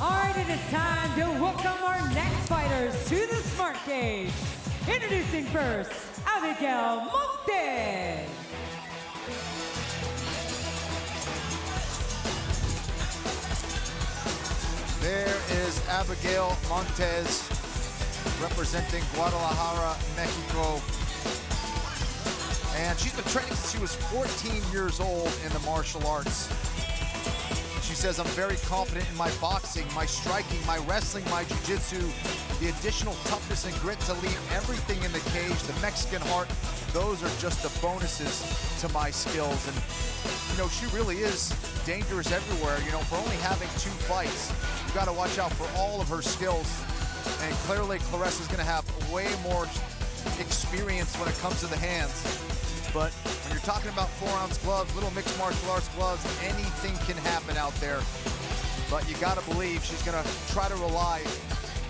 All right, it is time to welcome our next fighters to the Smart Cage. Introducing first, Abigail Montes. There is Abigail Montes representing Guadalajara, Mexico. And she's been training since she was 14 years old in the martial arts. She says, I'm very confident in my boxing, my striking, my wrestling, my jiu-jitsu, the additional toughness and grit to leave everything in the cage, the Mexican heart, those are just the bonuses to my skills. And, you know, she really is dangerous everywhere. You know, for only having 2 fights, you got to watch out for all of her skills. And clearly, Claressa's going to have way more experience when it comes to the hands. But when you're talking about 4-ounce gloves, little mixed martial arts gloves, anything can happen out there. But you got to believe she's going to try to rely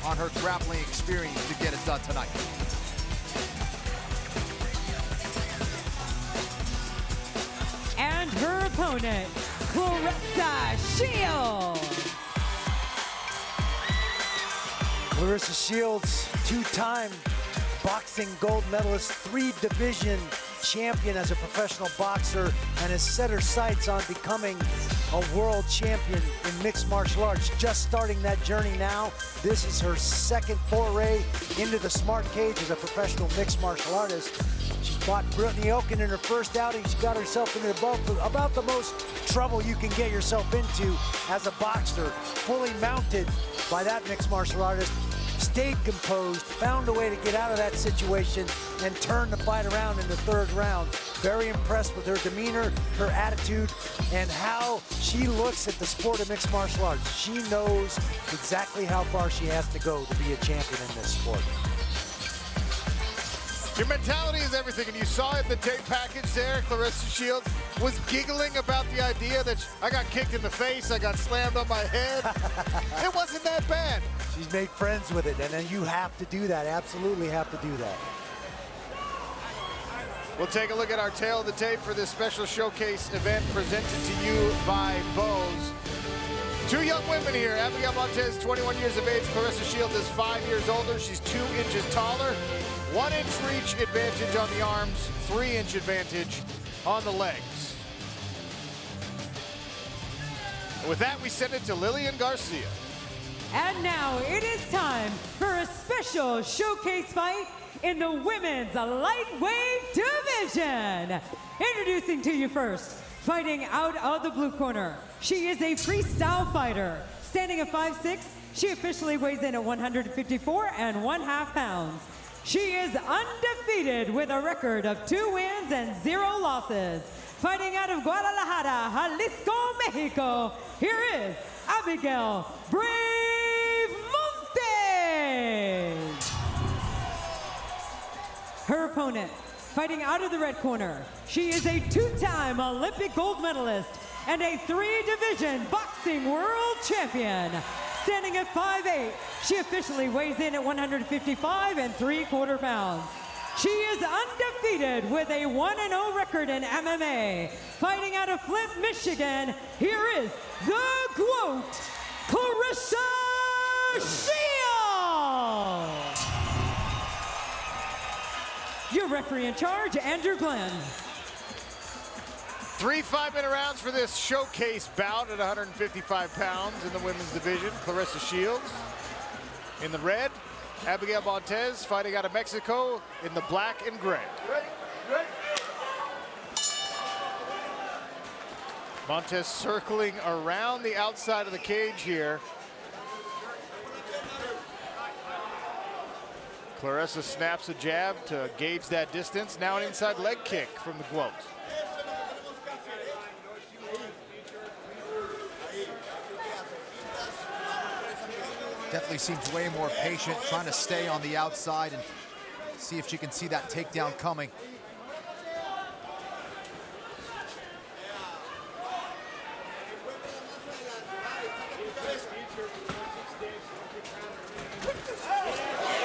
on her grappling experience to get it done tonight. And her opponent, Claressa Shields. Claressa Shields, 2-time boxing gold medalist, 3-division champion as a professional boxer, and has set her sights on becoming a world champion in mixed martial arts. Just starting that journey now. This is her second foray into the Smart Cage as a professional mixed martial artist. She fought Brittany Oken in her first outing. She got herself into about the most trouble you can get yourself into as a boxer, fully mounted by that mixed martial artist. Stayed composed, found a way to get out of that situation, and turn the fight around in the 3rd round. Very impressed with her demeanor, her attitude, and how she looks at the sport of mixed martial arts. She knows exactly how far she has to go to be a champion in this sport. Your mentality is everything, and you saw it in the tape package there. Claressa Shields was giggling about the idea that I got kicked in the face, I got slammed on my head. It wasn't that bad. She's made friends with it, and then you have to do that, absolutely have to do that. We'll take a look at our tail of the tape for this special showcase event presented to you by Bose. 2 young women here. Abigail Montes, 21 years of age. Claressa Shields is 5 years older. She's 2 inches taller. 1-inch reach advantage on the arms, 3-inch advantage on the legs. And with that, we send it to Lillian Garcia. And now it is time for a special showcase fight in the women's lightweight division. Introducing to you first, fighting out of the blue corner. She is a freestyle fighter. Standing at 5'6", she officially weighs in at 154 1/2 pounds. She is undefeated with a record of 2 wins and 0 losses. Fighting out of Guadalajara, Jalisco, Mexico, here is Abigail Brave Montes. Her opponent, fighting out of the red corner, she is a 2-time Olympic gold medalist and a 3-division boxing world champion. Standing at 5'8", she officially weighs in at 155 3/4 pounds. She is undefeated with a 1-0 record in MMA. Fighting out of Flint, Michigan, here is the GOAT, Claressa Shields. Your referee in charge, Andrew Glenn. 3 5-minute rounds for this showcase bout at 155 pounds in the women's division. Claressa Shields in the red. Abigail Montes fighting out of Mexico in the black and gray. Montes circling around the outside of the cage here. Claressa snaps a jab to gauge that distance. Now an inside leg kick from the GOAT. Definitely seems way more patient, trying to stay on the outside and see if she can see that takedown coming.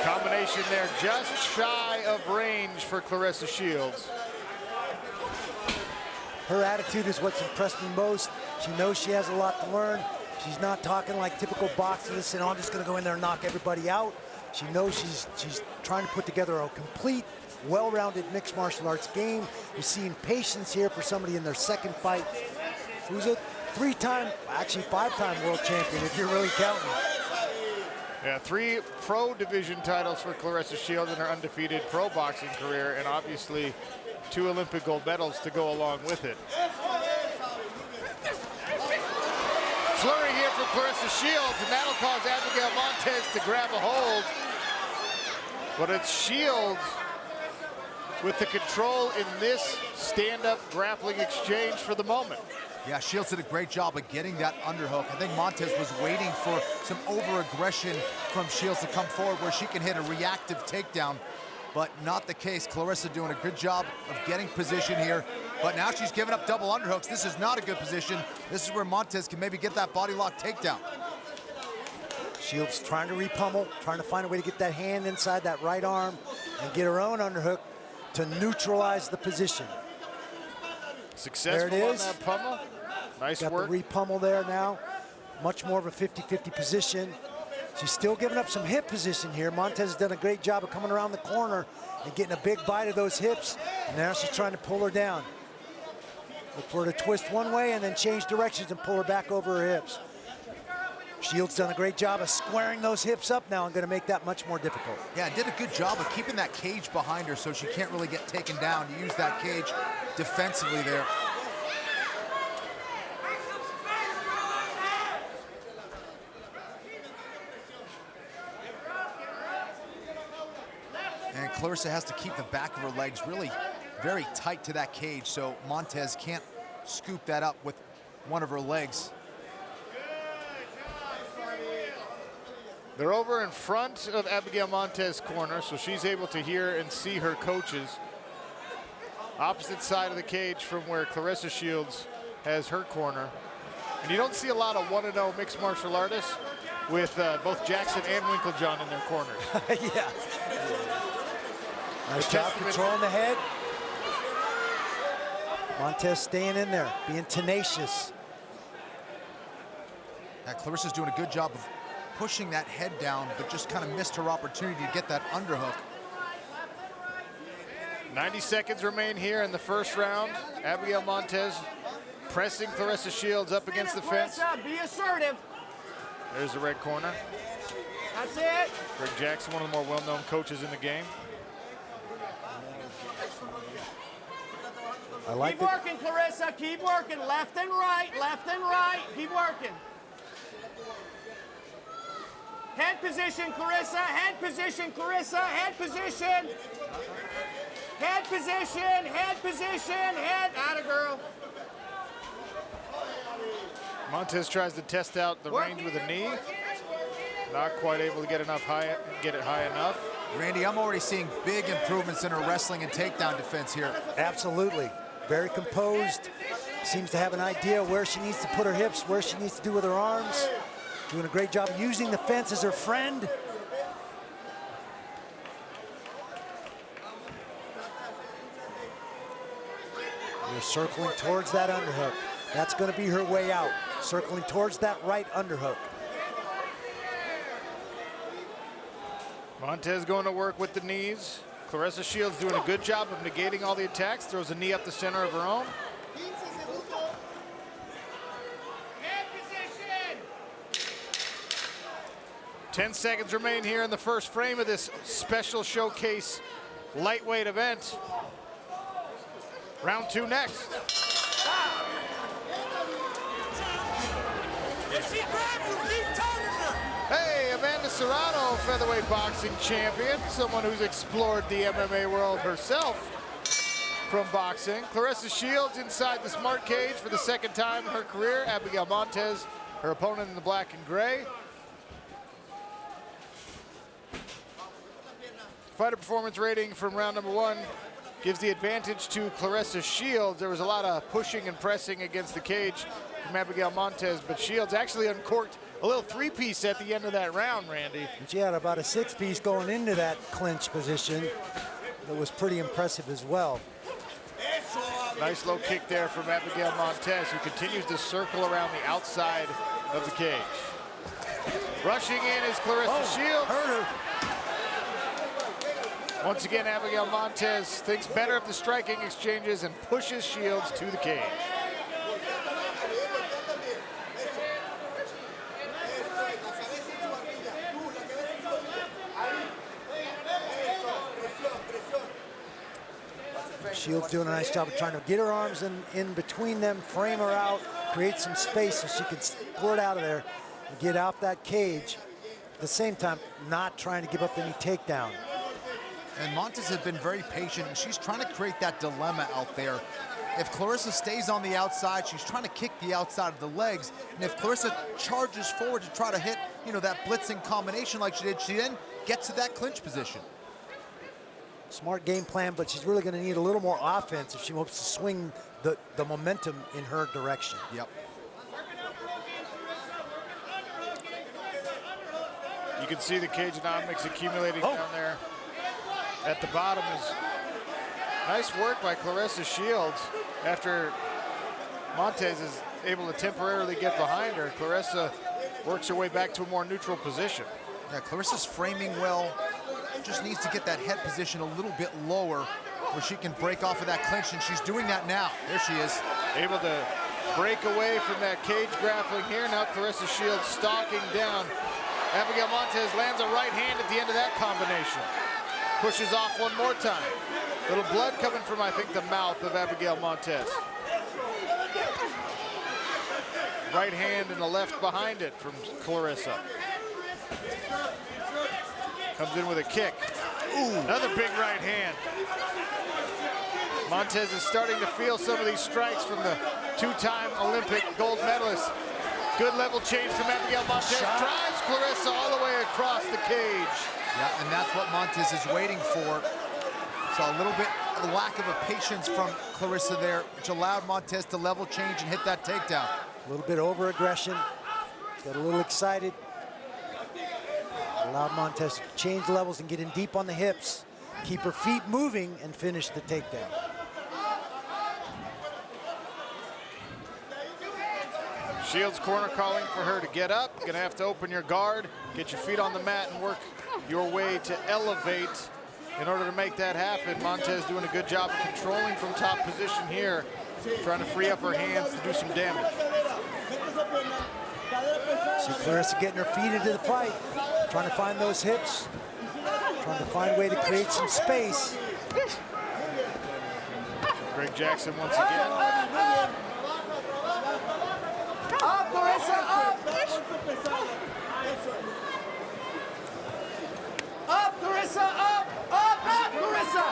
Combination there, just shy of range for Claressa Shields. Her attitude is what's impressed me most. She knows she has a lot to learn. She's not talking like typical boxers saying, oh, I'm just gonna go in there and knock everybody out. She knows she's trying to put together a complete, well-rounded mixed martial arts game. You're seeing patience here for somebody in their second fight. Who's a 3-time, actually 5-time world champion, if you're really counting. Yeah, 3 pro division titles for Claressa Shields in her undefeated pro boxing career, and obviously 2 Olympic gold medals to go along with it. Flurry here for Claressa Shields, and that'll cause Abigail Montes to grab a hold. But it's Shields with the control in this stand-up grappling exchange for the moment. Yeah, Shields did a great job of getting that underhook. I think Montes was waiting for some over-aggression from Shields to come forward where she can hit a reactive takedown, but not the case. Claressa doing a good job of getting position here, but now she's giving up double underhooks. This is not a good position. This is where Montes can maybe get that body lock takedown. Shields trying to repummel, trying to find a way to get that hand inside that right arm and get her own underhook to neutralize the position. Successful there it is. On that pummel. Nice Got work. the repummel there now. Much more of a 50-50 position. She's still giving up some hip position here. Montes has done a great job of coming around the corner and getting a big bite of those hips. And now she's trying to pull her down. Look for her to twist one way and then change directions and pull her back over her hips. Shields done a great job of squaring those hips up now and going to make that much more difficult. Yeah, did a good job of keeping that cage behind her so she can't really get taken down. You use that cage defensively there. And Claressa has to keep the back of her legs really very tight to that cage so Montes can't scoop that up with one of her legs. They're over in front of Abigail Montes' corner, so she's able to hear and see her coaches. Opposite side of the cage from where Claressa Shields has her corner. And you don't see a lot of 1-0 mixed martial artists with both Jackson and Winklejohn in their corners. Yeah. Nice job controlling the head. Montes staying in there, being tenacious. Yeah, Claressa's doing a good job of pushing that head down, but just kind of missed her opportunity to get that underhook. 90 seconds remain here in the first round. Abigail Montes pressing Claressa Shields up against the fence. Be assertive. There's the red corner. That's it. Greg Jackson, one of the more well-known coaches in the game. I like Keep working, Claressa. Keep working. Left and right. Left and right. Keep working. Head position, Claressa. Head position, Claressa. Head position. Head position. Head position. Head. Atta girl. Montes tries to test out the range with a knee. Not quite able to get it high enough. Randy, I'm already seeing big improvements in her wrestling and takedown defense here. Absolutely. Very composed. Seems to have an idea where she needs to put her hips, where she needs to do with her arms. Doing a great job using the fence as her friend. You're circling towards that underhook. That's going to be her way out. Circling towards that right underhook. Montes going to work with the knees. Claressa Shields doing a good job of negating all the attacks. Throws a knee up the center of her own. 10 seconds remain here in the first frame of this special showcase lightweight event. Round 2 next. Hey, Amanda Serrano, featherweight boxing champion, someone who's explored the MMA world herself from boxing. Claressa Shields inside the smart cage for the second time in her career. Abigail Montes, her opponent in the black and gray. Fighter performance rating from round number 1 gives the advantage to Claressa Shields. There was a lot of pushing and pressing against the cage from Abigail Montes, but Shields actually uncorked a little 3-piece at the end of that round, Randy. She had about a 6-piece going into that clinch position. That was pretty impressive as well. Nice low kick there from Abigail Montes, who continues to circle around the outside of the cage. Rushing in is Claressa Shields. Hurt her. Once again, Abigail Montes thinks better of the striking exchanges and pushes Shields to the cage. Shields doing a nice job of trying to get her arms in between them, frame her out, create some space so she can pull it out of there and get out that cage. At the same time, not trying to give up any takedown. And Montes has been very patient, and she's trying to create that dilemma out there. If Claressa stays on the outside, she's trying to kick the outside of the legs. And if Claressa charges forward to try to hit, you know, that blitzing combination like she did, she then gets to that clinch position. Smart game plan, but she's really going to need a little more offense if she hopes to swing the momentum in her direction. Yep. You can see the cageonomics accumulating down there. At the bottom is nice work by Claressa Shields. After Montes is able to temporarily get behind her, Claressa works her way back to a more neutral position. Yeah, Claressa's framing well. Just needs to get that head position a little bit lower where she can break off of that clinch, and she's doing that now. There she is. Able to break away from that cage grappling here. Now Claressa Shields stalking down. Abigail Montes lands a right hand at the end of that combination. Pushes off one more time. Little blood coming from, I think, the mouth of Abigail Montes. Right hand and a left behind it from Claressa. Comes in with a kick. Ooh, another big right hand. Montes is starting to feel some of these strikes from the two-time Olympic gold medalist. Good level change from Abigail Montes. Drives Claressa all the way across the cage. Yeah, and that's what Montes is waiting for. So a little bit of a lack of a patience from Claressa there, which allowed Montes to level change and hit that takedown. A little bit over aggression. Got a little excited. Allowed Montes to change levels and get in deep on the hips, keep her feet moving, and finish the takedown. Shields corner calling for her to get up. Gonna have to open your guard, get your feet on the mat, and work your way to elevate. In order to make that happen, Montes doing a good job of controlling from top position here, trying to free up her hands to do some damage. See Claressa getting her feet into the fight, trying to find those hips, trying to find a way to create some space. Greg Jackson once again. Up, Claressa, up! Up, Claressa, up! Up, Claressa!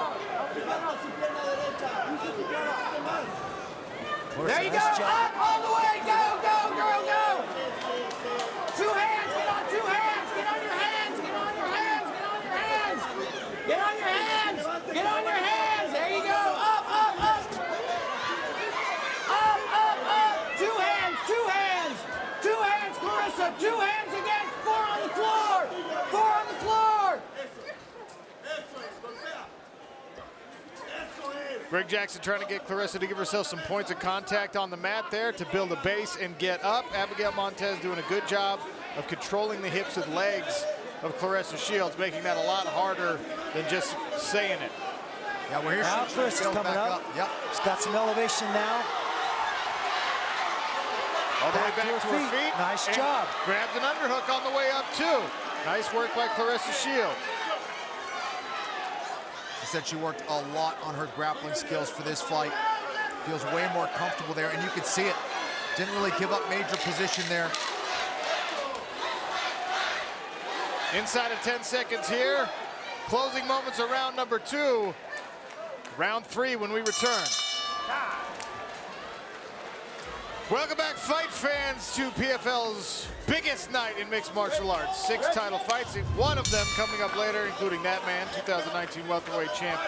There you go, up, all the way, go, go, girl, go! Two hands, get on two hands, get on your hands, get on your hands, get on your hands! Get on your hands, get on your hands, there you go, up, up, up! Up, up, up, two hands, Claressa, two hands again, four on the floor, four on the floor! Greg Jackson trying to get Claressa to give herself some points of contact on the mat there to build a base and get up. Abigail Montes doing a good job of controlling the hips and legs of Claressa Shields, making that a lot harder than just saying it. Yeah, we're here. Now Claressa's coming up. Yep. She's got some elevation now. All the way back to her feet. Nice and job. Grabs an underhook on the way up too. Nice work by Claressa Shields. She said she worked a lot on her grappling skills for this fight. Feels way more comfortable there, and you could see it. Didn't really give up major position there. Inside of 10 seconds here. Closing moments of round number 2. Round 3 when we return. Welcome back, fight fans, to PFL's biggest night in mixed martial arts. 6 title fights, one of them coming up later, including that man, 2019 welterweight champ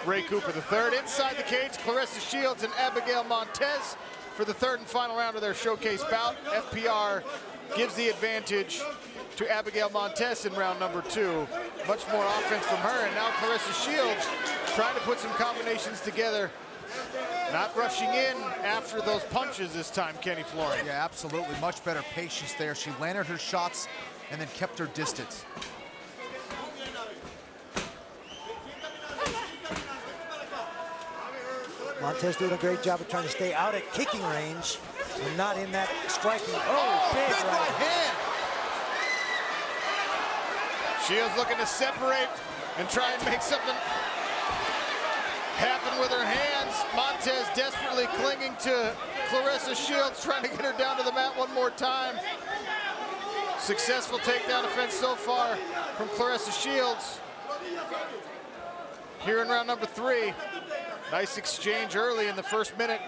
Ray Cooper III. Inside the cage, Claressa Shields and Abigail Montes for the 3rd and final round of their showcase bout. FPR gives the advantage to Abigail Montes in round number 2. Much more offense from her, and now Claressa Shields trying to put some combinations together Not rushing in after those punches this time, Kenny Florian. Yeah, absolutely. Much better patience there. She landed her shots and then kept her distance. Montes doing a great job of trying to stay out at kicking range and not in that striking. Oh, big right hand. Shields looking to separate and try and make something happen with her hands. Montes desperately clinging to Claressa Shields, trying to get her down to the mat one more time. Successful takedown offense so far from Claressa Shields. Here in round number 3. Nice exchange early in the first minute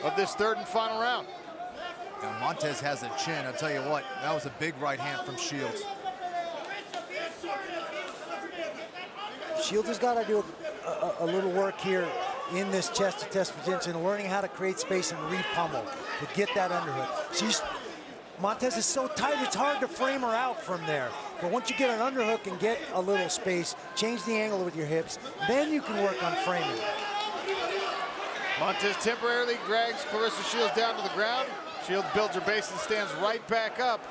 of this third and final round. Now Montes has a chin. I'll tell you what, that was a big right hand from Shields. Shields has got to do a little work here in this chest-to-chest position, learning how to create space and re-pummel to get that underhook. Montes is so tight, it's hard to frame her out from there. But once you get an underhook and get a little space, change the angle with your hips, then you can work on framing. Montes temporarily drags Claressa Shields down to the ground. Shields builds her base and stands right back up.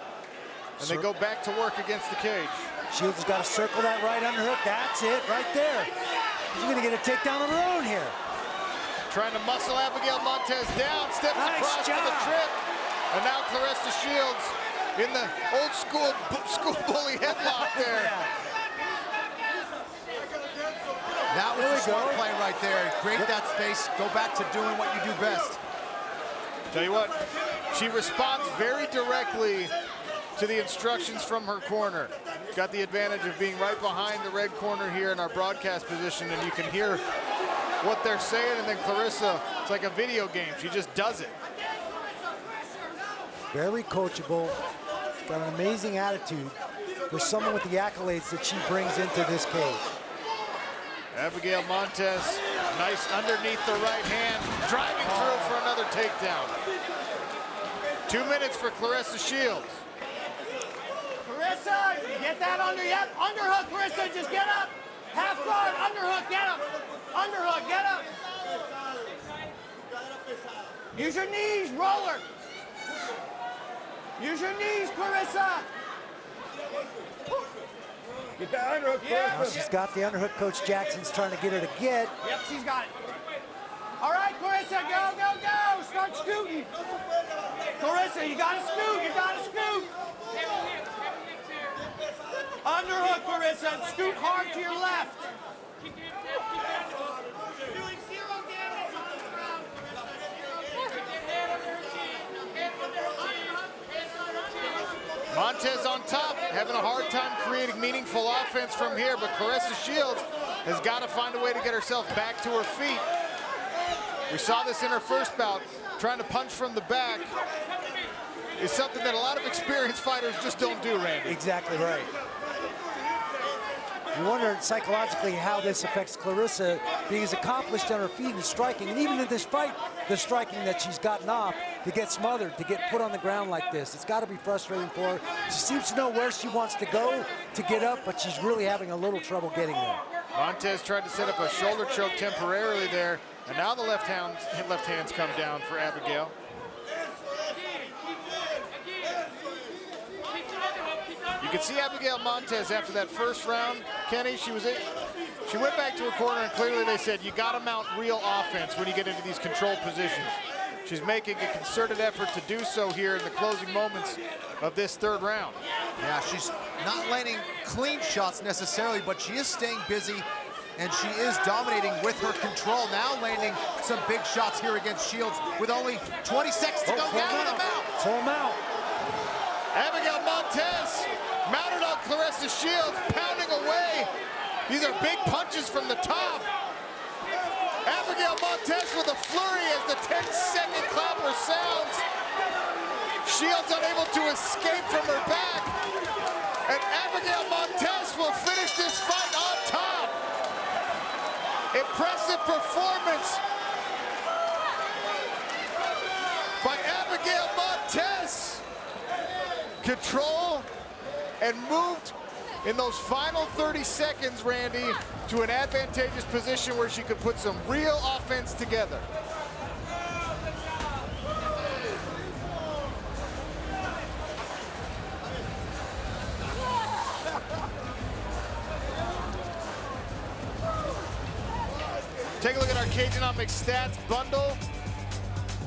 And they go back to work against the cage. Shields has got to circle that right underhook. That's it right there. She's going to get a takedown of her own here. Trying to muscle Abigail Montes down, steps across for the trip. And now Claressa Shields in the old school bully headlock there. That was a smart play right there. Create that space, go back to doing what you do best. Tell you what, she responds very directly to the instructions from her corner. Got the advantage of being right behind the red corner here in our broadcast position, and you can hear what they're saying, and then Claressa, it's like a video game. She just does it. Very coachable, got an amazing attitude for someone with the accolades that she brings into this cage. Abigail Montes, nice underneath the right hand, driving through for another takedown. 2 minutes for Claressa Shields. Claressa, get that under, yep, underhook, Claressa, just get up. Half guard, underhook, get up. Underhook, get up. Use your knees, roller. Use your knees, Claressa. Get that underhook, Now she's got the underhook Coach Jackson's trying to get her to get. Yep, she's got it. All right, Claressa, go, go, go. Start scooting. Claressa, you got to scoot, you got to scoot. Underhook, Claressa, and scoot hard to your left. Doing 0 damage on the ground. Montes on top, having a hard time creating meaningful offense from here, but Claressa Shields has got to find a way to get herself back to her feet. We saw this in her first bout, trying to punch from the back is something that a lot of experienced fighters just don't do, Randy. Exactly right. You wonder psychologically how this affects Claressa being as accomplished on her feet and striking. And even in this fight, the striking that she's gotten off to get smothered, to get put on the ground like this. It's got to be frustrating for her. She seems to know where she wants to go to get up, but she's really having a little trouble getting there. Montes tried to set up a shoulder choke temporarily there, and now the left hands come down for Abigail. You can see Abigail Montes after that first round, Kenny, she went back to her corner, and clearly they said, you got to mount real offense when you get into these controlled positions. She's making a concerted effort to do so here in the closing moments of this third round. Yeah, she's not landing clean shots necessarily, but she is staying busy, and she is dominating with her control. Now landing some big shots here against Shields with only 20 seconds to go. Down with a mount. Full mount. Abigail Montes mounted on Claressa Shields, pounding away. These are big punches from the top. Abigail Montes with a flurry as the 10-second clapper sounds. Shields unable to escape from her back. And Abigail Montes will finish this fight on top. Impressive performance by Abigail Montes. Control and moved in those final 30 seconds, Randy, to an advantageous position where she could put some real offense together. Take a look at our Cageonomics stats bundle.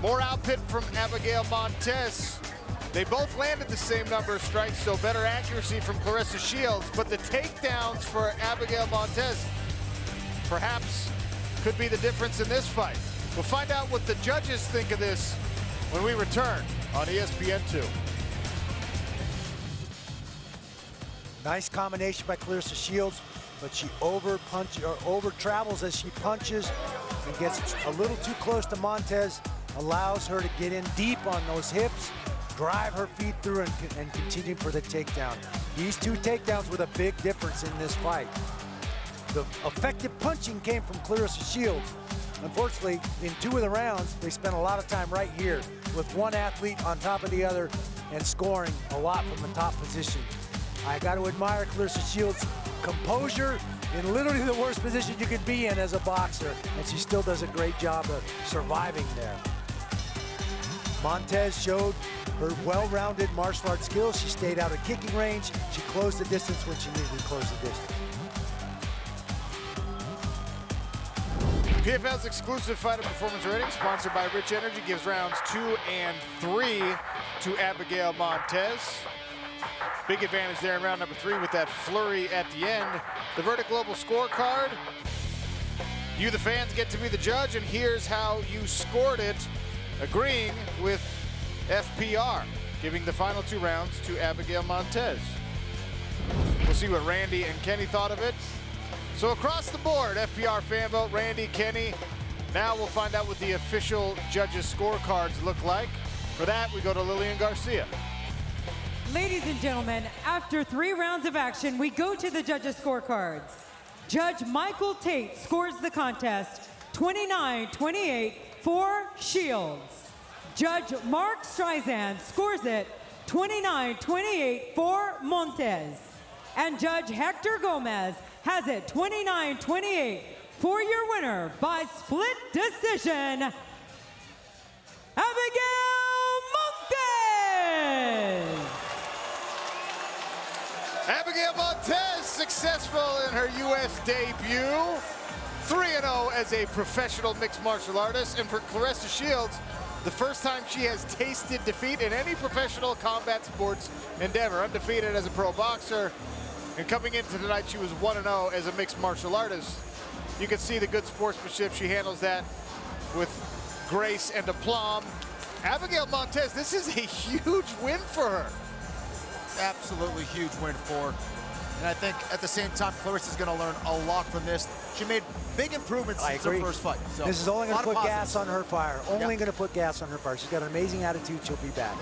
More output from Abigail Montes. They both landed the same number of strikes, so better accuracy from Claressa Shields, but the takedowns for Abigail Montes perhaps could be the difference in this fight. We'll find out what the judges think of this when we return on ESPN2. Nice combination by Claressa Shields, but she over travels as she punches and gets a little too close to Montes, allows her to get in deep on those hips, drive her feet through and continue for the takedown. These two takedowns were the big difference in this fight. The effective punching came from Claressa Shields. Unfortunately, in 2 of the rounds, they spent a lot of time right here with one athlete on top of the other and scoring a lot from the top position. I got to admire Claressa Shields' composure in literally the worst position you could be in as a boxer, and she still does a great job of surviving there. Montes showed her well-rounded martial arts skills. She stayed out of kicking range. She closed the distance when she needed to close the distance. PFL's exclusive fighter performance rating, sponsored by Rich Energy, gives rounds 2 and 3 to Abigail Montes. Big advantage there in round number 3 with that flurry at the end. The Verdict Global scorecard. You, the fans, get to be the judge, and here's how you scored it, agreeing with FPR, giving the final 2 rounds to Abigail Montes. We'll see what Randy and Kenny thought of it. So across the board, FPR fan vote, Randy, Kenny. Now we'll find out what the official judges' scorecards look like. For that, we go to Lillian Garcia. Ladies and gentlemen, after 3 rounds of action, we go to the judges' scorecards. Judge Michael Tate scores the contest 29-28 for Shields. Judge Mark Streisand scores it 29-28 for Montes. And Judge Hector Gomez has it 29-28 for your winner by split decision, Abigail Montes! Abigail Montes successful in her U.S. debut. 3-0 as a professional mixed martial artist. And for Claressa Shields, the first time she has tasted defeat in any professional combat sports endeavor. Undefeated as a pro boxer. And coming into tonight, she was 1-0 as a mixed martial artist. You can see the good sportsmanship. She handles that with grace and aplomb. Abigail Montes, this is a huge win for her. Absolutely huge win for her. And I think at the same time, Claressa's going to learn a lot from this. She made big improvements since her first fight. So this is only going to put gas on her fire. Only going to put gas on her fire. She's got an amazing attitude. She'll be back.